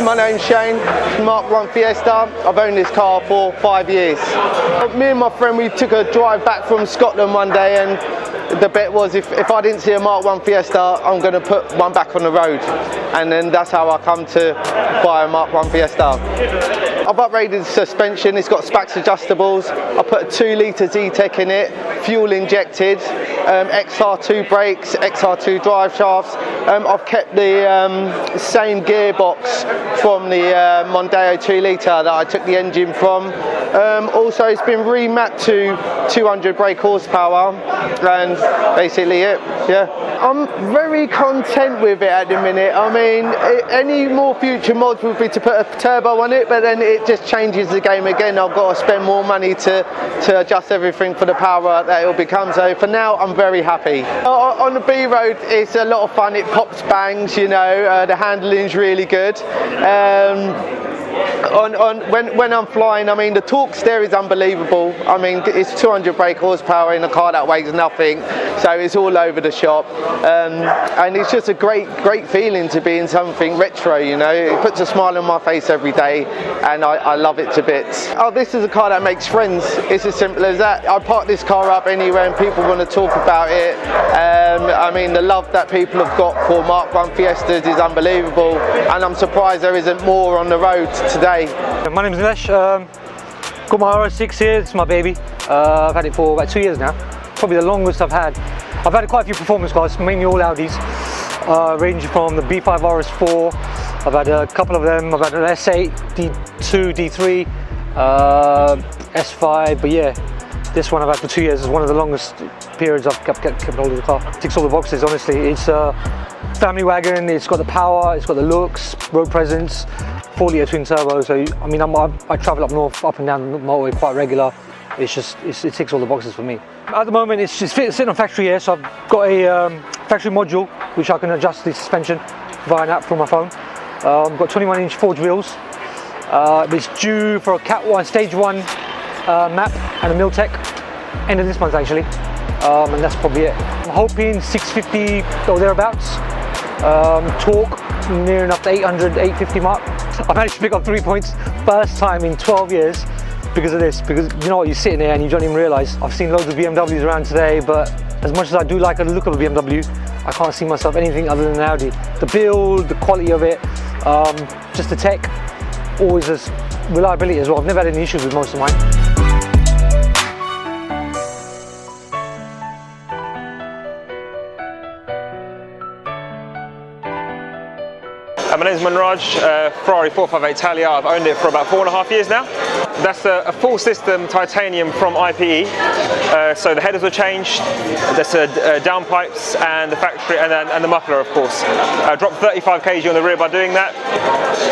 my name's Shane, Mark 1 Fiesta. I've owned this car for 5 years. Me and my friend, we took a drive back from Scotland one day, and the bet was if I didn't see a Mark 1 Fiesta, I'm going to put one back on the road. And then that's how I come to buy a Mark 1 Fiesta. I've upgraded the suspension, it's got Spax adjustables. I put a 2-litre Z-Tech in it, fuel injected, XR2 brakes, XR2 drive shafts. I've kept the same gearbox from the Mondeo 2-litre that I took the engine from. Also, it's been remapped to 200 brake horsepower, and basically it, yeah. I'm very content with it at the minute. I mean, any more future mods would be to put a turbo on it, but then it just changes the game again. I've got to spend more money to adjust everything for the power that it will become. So for now, I'm very happy. On the B road, it's a lot of fun. It pops bangs, you know. The handling's really good. When I'm flying, I mean, the torque there is unbelievable. I mean, it's 200 brake horsepower in a car that weighs nothing, so it's all over the shop. And it's just a great feeling to be in something retro, you know. It puts a smile on my face every day, and I love it to bits. Oh, this is a car that makes friends. It's as simple as that. I park this car up anywhere and people want to talk about it. I mean, the love that people have got for Mark 1 Fiestas is unbelievable, and I'm surprised there isn't more on the road today. My name is Nilesh. Got my RS6 here, it's my baby. I've had it for about 2 years now. Probably the longest I've had. I've had quite a few performance cars, mainly all Audis, ranging from the B5 RS4. I've had a couple of them. I've had an S8, D2, D3, S5, but yeah, this one I've had for 2 years. Is one of the longest periods I've kept hold of the car. Ticks all the boxes, honestly. It's a family wagon, it's got the power, it's got the looks, road presence, 4-litre twin turbo. So I mean, I travel up north, up and down the motorway quite regular. It ticks all the boxes for me. At the moment, it's just sitting on factory here, so I've got a factory module which I can adjust the suspension via an app from my phone. I've got 21-inch forged wheels. It's due for a Cat 1 Stage 1 map and a Miltech end of this month actually, and that's probably it. I'm hoping 650 or thereabouts. Torque near enough to 800, 850 mark. I managed to pick up 3 points first time in 12 years because of this, because you know what, you're sitting there and you don't even realise. I've seen loads of BMWs around today, but as much as I do like the look of a BMW, I can't see myself anything other than an Audi. The build, the quality of it, just the tech, always as reliability as well. I've never had any issues with most of mine. My name is Manraj, Ferrari 458 Italia. I've owned it for about 4.5 years now. That's a full system titanium from IPE. So the headers were changed, there's downpipes and the factory and the muffler, of course. I dropped 35 kg on the rear by doing that.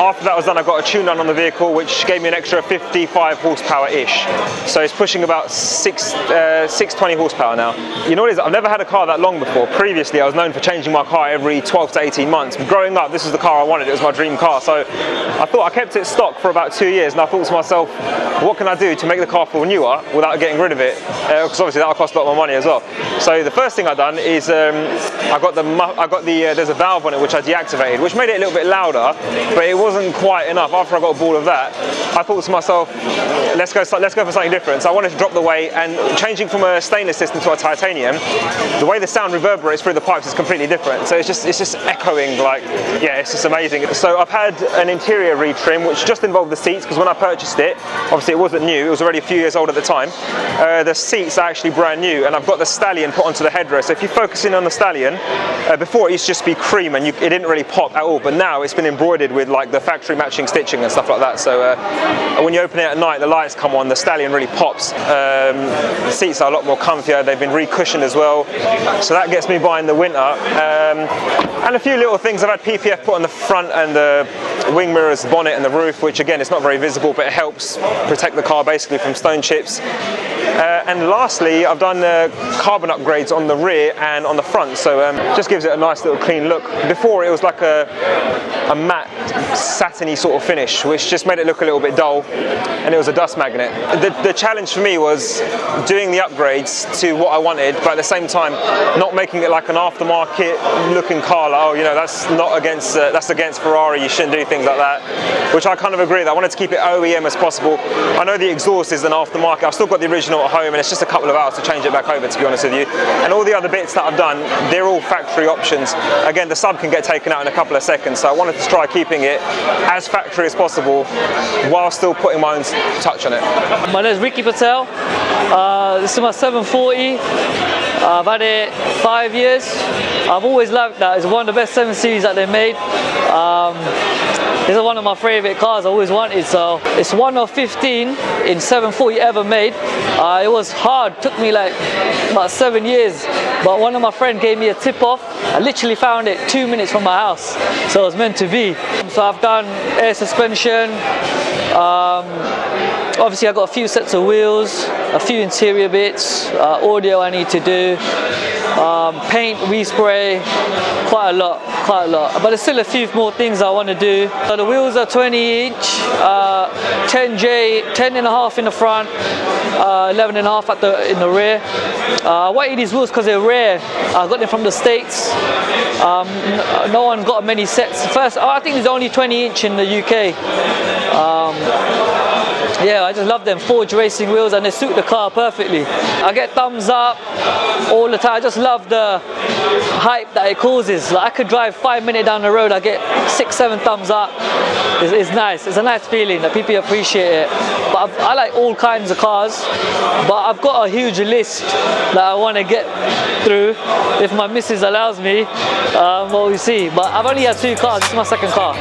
After that was done, I got a tune done on the vehicle, which gave me an extra 55 horsepower-ish. So it's pushing about 620 horsepower now. You know what it is? I've never had a car that long before. Previously, I was known for changing my car every 12 to 18 months. Growing up, this is the car I wanted. It was my dream car. So I thought I kept it stock for about 2 years, and I thought to myself, what can I do to make the car feel newer without getting rid of it? Because obviously that'll cost a lot more money as well. So the first thing I've done is there's a valve on it which I deactivated, which made it a little bit louder, but it wasn't quite enough. After I got bored of that, I thought to myself, let's go for something different. So I wanted to drop the weight, and changing from a stainless system to a titanium, the way the sound reverberates through the pipes is completely different. So it's just echoing, like, yeah, it's just amazing. So I've had an interior retrim which just involved the seats, because when I purchased it, obviously it wasn't new, it was already a few years old at the time. The seats are actually brand new, and I've got the Stallion put onto the headrest. So if you focus in on the Stallion, before it used to just be cream and it didn't really pop at all, but now it's been embroidered with like the factory matching stitching and stuff like that. So when you open it at night, the lights come on, the Stallion really pops. The seats are a lot more comfier, they've been re-cushioned as well, so that gets me by in the winter. And a few little things. I've had PPF put on the front and the wing mirrors, bonnet and the roof, which again, it's not very visible, but it helps protect the car basically from stone chips. And lastly, I've done carbon upgrades on the rear and on the front, so just gives it a nice little clean look. Before it was like a matte satiny sort of finish, which just made it look a little bit dull, and it was a dust magnet. The challenge for me was doing the upgrades to what I wanted, but at the same time not making it like an aftermarket looking car, like, oh, you know, that's against Ferrari, you shouldn't do things like that, which I kind of agree with. I wanted to keep it OEM as possible. I know the exhaust is an aftermarket, I've still got the original at home, and it's just a couple of hours to change it back over, to be honest with you. And all the other bits that I've done, they're all factory options. Again, the sub can get taken out in a couple of seconds, so I wanted to try keeping it as factory as possible while still putting my own touch on it. My name is Ricky Patel. This is my 740. I've had it 5 years. I've always loved that. It's one of the best 7 Series that they made. This is one of my favourite cars I always wanted, so it's one of 15 in 740 ever made. It was hard, took me like about 7 years, but one of my friends gave me a tip off. I literally found it 2 minutes from my house, so it was meant to be. So I've done air suspension, obviously I got a few sets of wheels, a few interior bits, audio I need to do, paint, respray, quite a lot. But there's still a few more things I want to do. So the wheels are 20 inch, 10.5 in the front, 11.5 in the rear. I wanted these wheels because they're rare. I got them from the States. No one got many sets. First, I think there's only 20 inch in the UK. Yeah, I just love them Forge racing wheels, and they suit the car perfectly. I get thumbs up all the time. I just love the hype that it causes. Like, I could drive 5 minutes down the road, I get 6-7 thumbs up. It's nice. It's a nice feeling that people appreciate it. But I like all kinds of cars, but I've got a huge list that I want to get through if my missus allows me. What we see. But I've only had 2 cars. This is my second car.